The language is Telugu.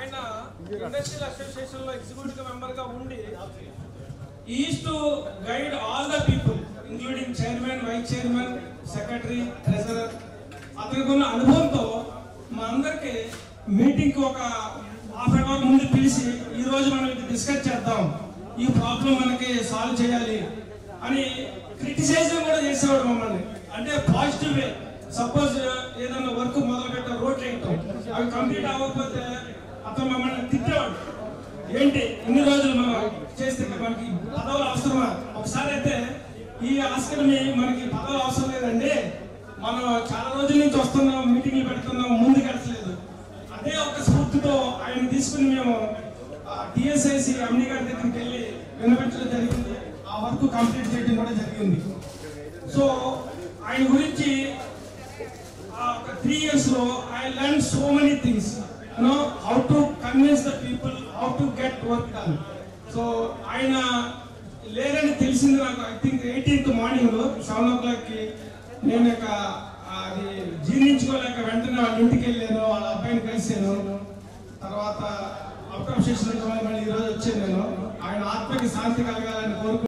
ఆయన ఇండస్ట్రియల్ అసోసియేషన్ లో ఎగ్జిక్యూటివ్ మెంబర్ గా ఉండి is to guide all the people including chairman, vice chairman, secretary, treasurer. అతనికి ఉన్న అనుభవంతో మా అందరికి మీటింగ్ కి ఒక హాఫ్ అన్ అవర్ ముందు పిలిచి ఈ రోజు మనం ఇది డిస్కస్ చేద్దాం, ఈ ప్రాబ్లం మనకి సాల్వ్ చేయాలి అని క్రిటిసైజింగ్ కూడా చేసేవాడు మమ్మల్ని. అంటే పాజిటివ్ వే. సపోజ్ ఏదైనా వర్క్ మొదలు పెట్ట రోడ్ వేయటం, అవి కంప్లీట్ అవ్వకపోతే అతను మమ్మల్ని తిట్టేవాడు. ఏంటి ఇన్ని రోజులు మనం చేస్తే మనకి పదవులు అవసరమా? ఒకసారి అయితే ఈ ఆస్కర్ని మనకి పదవులు అవసరం లేదండి, మనం చాలా రోజుల నుంచి వస్తున్నాం, మీటింగ్లు పెడుతున్నాం, ముందుకు వెళ్ళట్లేదు. అదే ఒక స్ఫూర్తితో ఆయన తీసుకుని మేము టిఎస్ఐసి ఎండి గారి దగ్గరికి వెళ్ళి వినిపించడం జరిగింది. ఆ వర్క్ కంప్లీట్ చేయడం కూడా జరిగింది. సో ఆయన గురించి 3 years లో I learn so many things, how to convince the people, how to get work done. So ఆయన లేరని తెలిసింది నాకు I think 18th morning 7 o'clock నేను అది జీర్ణించుకోలేక వెంటనే వాళ్ళ ఇంటికి వెళ్ళాను, వాళ్ళ అబ్బాయిని కలిసాను. తర్వాత అవుట్ ఆఫ్ స్టేషన్ మళ్ళీ ఈరోజు వచ్చాను. నేను ఆయన ఆత్మకి శాంతి కలగాలని కోరుకుంటున్నాను.